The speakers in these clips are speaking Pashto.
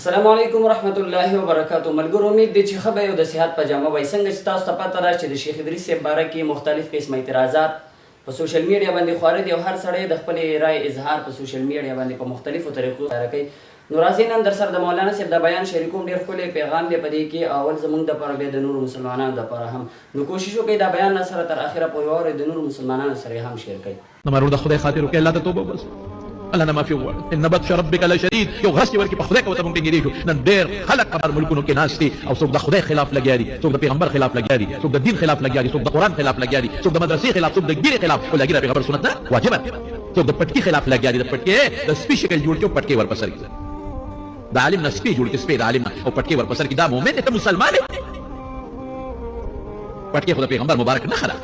السلام علیکم ورحمت الله وبرکاتہ. ملګرو امید دی چې ښه به یو د صحت په جامه وای. څنګه چې تاسو ته پته ده چې د شیخ ادریس صاحب باره کې مختلف قسم اعتراضات په سوشل میډیا باندې خواره دي او هر سړی د خپلې رای اظهار په سوشل میډیا باندې په مختلفو طریقو سره کوي. نو راځئ نن در سره د مولانا صاحب د بیان شریکوم. ډېر ښکلی پیغام دی په دې کې، اول زموږ دپاره بیا د نورو مسلمانانو دپاره هم. نو کوشش وکړئ دا بیان سره تر اخره پورې واورئ، د نورو مسلمانانو سره هم شیر کړئ. نمرو د خدای خاطر وکړئ، الله ته توبه وباسئ. الله نه معافي وغواړه. ان بطش ربک لشدید. یو غس ورکړي په خدای کې ورته مونږ ټینګېدی شو. نن ډېر خلک په هر ملکونو کې ناست دي او څوک د خدای خلاف لګیا دي، څوک د پیغمبر خلاف لګیا دي، څوک د دین خلاف لګیا دي، څوک د قرآن خلاف لګیا دي، څوک د مدرسې خلاف، څوک د ګیرې خلاف. خو لګي د پیغمبر سنت نه واجبه. څوک د پټکي خلاف لګیا دي، د پټکي د سپي شکل جوړ کړي او پټکي ورپسر کړي. د عالم نه سپي جوړ کړي، سپي د عالم نه او پټکي ورپسر کړي. دا مؤمن دی، ته مسلمان یې. پټکي خو د پیغمبر مبارک نه خره،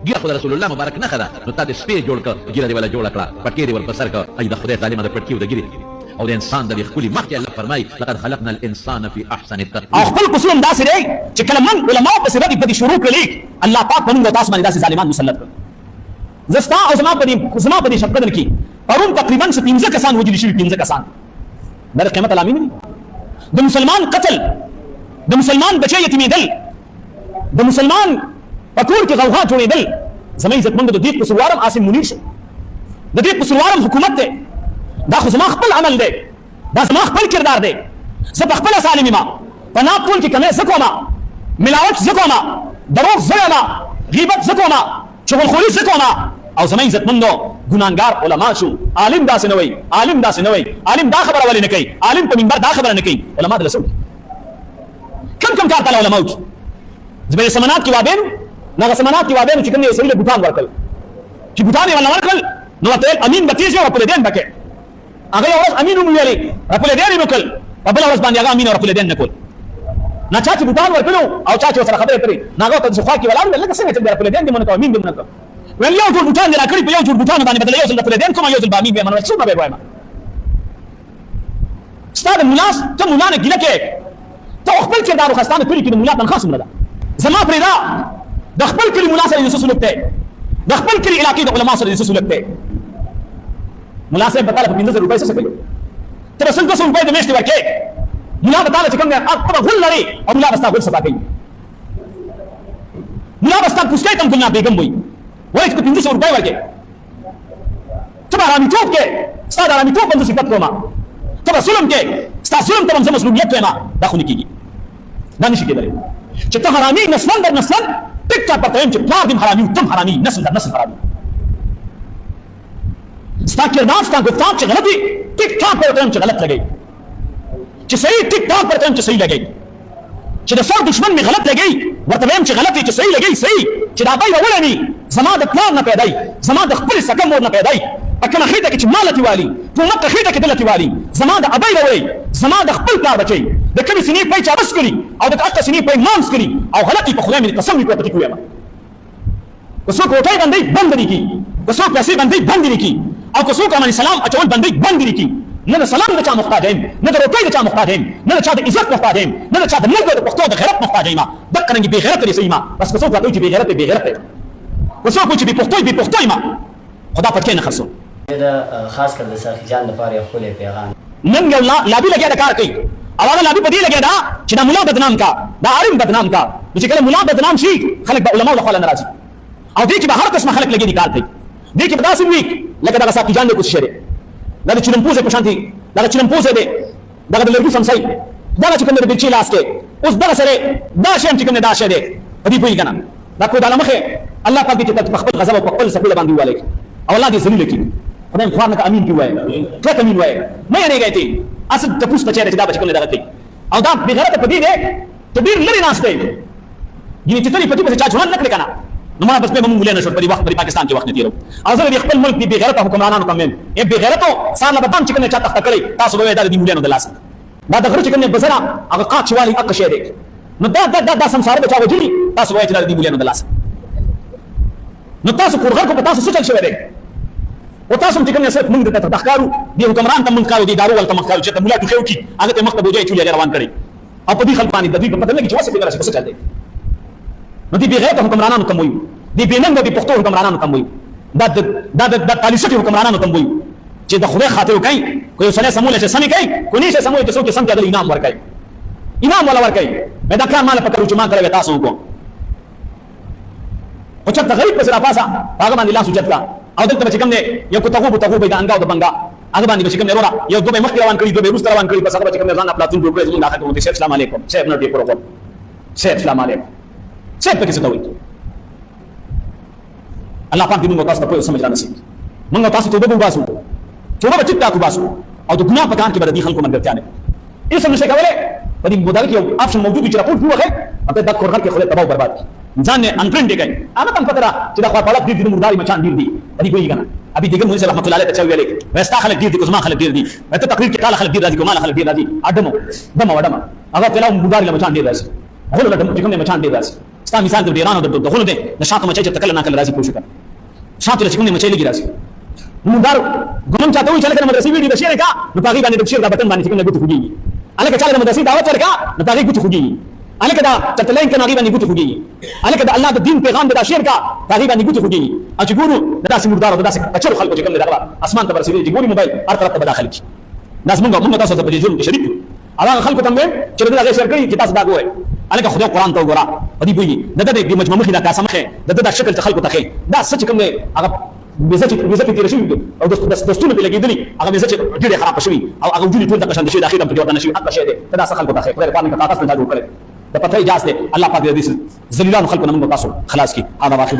ګیره خو د رسول الله مبارک نه خره. نو تا د سپي جوړ کړه، ګیره دې ولا جوړه کړه، پټکي دې ورپسر کړه. ای د خدای ظالمه د پټکي او د ګیرې او د انسان د ښکلي مخ کې الله فرمایي لقد خلقنا الانسان فی احسن تقویم. او خپل قصور هم داسې دی چې کله من علماو پسې ردې بدې شروع کړلې، الله پاک په موږ او تاسو باندې داسې ظالمان مسلط کړل. زه ستا او زما په دې شپږ کې پرون تقریبا 15 کسان وجلي شوي، 15 کسان. دا د قیامت علامې نه دي. د مسلمان قتل، د مسلمان بچی یتیمېدل، د مسلمان په کور کې غوغا جوړېدل. زما عزتمندو د دې قصوروارم عاصم منیر شو، د دې قصوروارم حکومت دی. دا خو زما خپل عمل دی، دا زما خپل کردار دی. زه په خپله ظالم یم، په ناب ټول کې کمی زه کومه، ملاوت زه کومه، دروغ زه یم، غیبت زه کومه، چغلخوري زه کومه. او زما عزتمندو ګناهګار علما شو. عالم داسې نه وایي، عالم داسې نه وایي، عالم دا خبره ولې نه کوي، عالم په منبر دا خبره نه کوي. علما دله څه کم کار تعالی علما وکړي. زه به سمنات کې وابین نغه سمنات کې وابین چې کوم یې سړي له بوتان ورکړل، چې بوتان یې ولا ورکړل نو ورته امین به تیز او په دین بکې. هغه یو ورځ امین ویلي، رپل دین یې وکړل، په بل ورځ باندې هغه امین او رپل دین نه کول. نه چا چې بوتان ورکړو او چا چې سره خبرې کړې، ناغه ته خوا کې ولاړ لکه څنګه چې رپل دین دې مونږ ته امین دې مونږ ته ویل یو ټول بوتان دې راکړي، په یو ټول بوتان باندې بدل یو ځل رپل دین کوم، یو ځل به امین به منو څه به وایم. ستاسو ملاس ته مولا نه ګیله کې، ته خپل کردار خستانه کړی کې مولا تنخوا څومره ده. زما پرې دا د خپل کلی مولا سره د سلوک دی، د خپل کلی علاقې د علما سره د سلوک دی. مولا صاحب به تعالی په 15,000 روپۍ څه کوي، ته به 200 روپۍ د میاشتې ورکې. مولا به تعالی چې کوم دی هغه غل لري او مولا به ستا غل صفا کوي. مولا به ستا پوسکۍ ته هم ګل نه بیګم وایي، وایي چې 1500 روپۍ ورکې. ته به حرامیتوب کې، ستا د حرامیتوب باندې صفت کومه. ته به ظلم کې، ستا ظلم ته به زه مسؤلیت وایم. دا خو نه کېږي، دا نشي کېدلی چې ته حرامي نسلن در نسلن ټیک ټاک پرته یم چې پلار دې حرامي تم حرامي، نسل در نسل حرامي. ستا کردار، ستا گفتار چې غلط وي ټیک ټاک پرته یم چې غلط لګي، چې صحیح ټیک ټاک پرته یم چې صحیح لګي، چې د سر دشمن مې غلط لګي ورته وایم چې غلط وي چې صحیح لګي صحیح، چې دا بای راوړی وي زما د پلار نه پیدا وي، زما د خپلې سکه مور نه پیدا وي، په کومه خېټه کې چې ما لتې والي، په مکه خېټه کې ده لتې والي، زما د ابۍ راوړی، زما د خپل پلار بچی د کومې سینې پی چا بس کړي او د هغه سینې پی مانس کړي او غلط وي په خدای مې قسم وي په پټي کې وایم. که څوک روټۍ باندې بند دي کي، که څوک پیسې باندې بند دي کي، او که څوک امن سلام اچول باندې بند دي کي. نه د سلام د چا محتاج یم، نه د روټۍ د چا محتاج یم، نه د چا د عزت محتاج یم، نه د چا د ملک د پښتو د غیرت محتاج یم. دقه رنګ بې غیرت لري صحیح ما بس. که څوک راته چې بې غیرت بې غیرت، که څوک چې بې پښتو بې پښتو یم، خدا پټکې نه خرڅو. دا خاص کر د ساقي جان لپاره یو ښکلی پیغام. نن یو لابي لګیا د کار کوي او هغه لابي په دې لګیا دا چې دا مولا بدنام کا، دا عالم بدنام کا. نو چې کله مولا بدنام شي خلک به علماو له خوا نه راځي او دې کې به هر قسمه خلک لګي دي کار کوي. دې کې به داسې وي لکه دغه ساقي جان دی کوشش دی، دا د چلمپوزې په شانتي، دا د چلمپوزې دی، دغه د لرګي سمسۍ، دغه چې کوم دی د بلچې لاس کې اوس دغه سره دا شی چې کوم دی دا شی دی په دې پوهېږي که نه. دا کو دا له مخې الله پاک دې چې په خپل غضب او په خپل سپېړه باندې ووالي او الله دې ذلیله کړي. خدای مې خوار نه که امین کې ووایه، کلک امین ووایه، مه یېرېږئ ته اصل ټپوس بچی دی چې دا به چې کوم دی دغه کوي. او دا بې غیرته په دې دی چې ډېر لرې ناست دی، یعنې چې ته یې پټي پسې چا ژوند نه کړې که نه. نو ما بس به موږ مولیا نه شو په دې وخت په پاکستان کې وخت نه تېرو. او زه د خپل ملک دې بې غیرته حکمرانانو ته وایم ای بې غیرتو سار نه به دم چې کوم دی چا تخته کړی تاسو به وایئ دا د دې مولیانو د لاسه. دا د غره چې کوم دی بزره هغه قاچ چې والي هغه شی دی. نو دا سمساره به چا وجلي تاسو به وایئ چې دا د دې مولیانو د لاسه. نو تاسو کورغر کو په تاسو څه چل شوی دی او تاسو چې کوم څه موږ ته تخکارو دي حکمران ته موږ کارو دي دارو ولته مخکارو چې ته مولا ټوخیو کی هغه ته مخته بوجي چولې روان کړي او په دې خلک باندې د دې په پته لګي چې وسه پیدا شي څه چل دی. نو دې بې غیرته حکمرانانو ته وایي، دې بې ننګو دې پښتو حکمرانانو ته وایي، دا د پالیسي حکمرانانو ته وایي چې د خدای خاطر وکړي کوئی سره سمول چې سمې کوي کو نه سمول ته څوک سم کې انعام ورکړي انعام ولا ورکړي مې دا کار مال پکړو چې ما کړو تاسو کو او چې غریب پر پاسا هغه باندې لاس اوچت کا او دلته چې کوم نه یو کو تغوب د انګاو د بنګا هغه باندې چې کوم نه ورا یو دوه مخ روان کړی دوه روس روان کړی پس هغه چې کوم نه ځان خپل ټول ګروپ زموږ داخل کوي السلام علیکم شیخ نو دې پروګرام شیخ السلام علیکم شیخ په څه ته وایي الله پاک دې موږ تاسو ته په سمجھ را نصیب موږ تاسو ته وګورو باسو توبه بچی تا کو باسو او د ګناه په کار کې باندې خلکو منګرتیا نه ایس هم نشي کولای په دې مودل کې یو آپشن موجود چې راپورټ وکړي اته د کورګر کې خله تباہ برباد ځان نه انټرند دی هغه تم پتہ را چې دا خو په لږ دې مرداري مچان ډیر دي دې کوي کنه ابي دغه مولوی رحمت الله علیه ته ویلې وستا خلک ډیر دي کوم خلک ډیر دي ته تقریر کې قال خلک ډیر دي کوم خلک ډیر دي اډمو دمو اډمو هغه په لږ مرداري مچان ډیر راځي هغه له دمو کوم مچان ډیر راځي ستا مثال د ډیرانو د دغه د نشاط مچي چې تکل نه کول راځي پوښتنه شاته چې کوم مچي لګي راځي مردار ګوم چاته وي چې لکه مدرسې ویډیو د شیر کا نو پاګي باندې د شیر دا بتن باندې څنګه ګوت خوږي الکه چاله د مدرسې دعوت ورکا نو پاګي ګوت خوږي الکه دا چتلین کنه باندې ګوت خوږي الکه دا الله د دین پیغام د شیر کا پاګي باندې ګوت خوږي چې ګورو داسې مردار او داسې کچر خلکو چې کوم دغه اسمان ته ورسېږي چې ګوري موبایل هر طرف ته داخل کی ناس موږ تاسو ته په جرم کې شریک هغه خلکو ته چې دغه شیر کوي چې تاسو دا ګوي الکه خدای قران ته وګوره پدې بوي د مجموعه مخې دا قسمه د شکل ته خلکو ته دا سچ کوم هغه بيزه کې تیر شوی او د ستونو په لګیدلی هغه بيزه چې ډېر خراب شوی او هغه وجود ټول د قشن شي د اخیرم په جوړ نه شي حق شي ده دا څه خلکو ته خیر پاره نه تاسو نه جوړ کړي د پته اجازه الله پاک دې ذلیلان خلکو نه موږ تاسو خلاص کی هغه واخر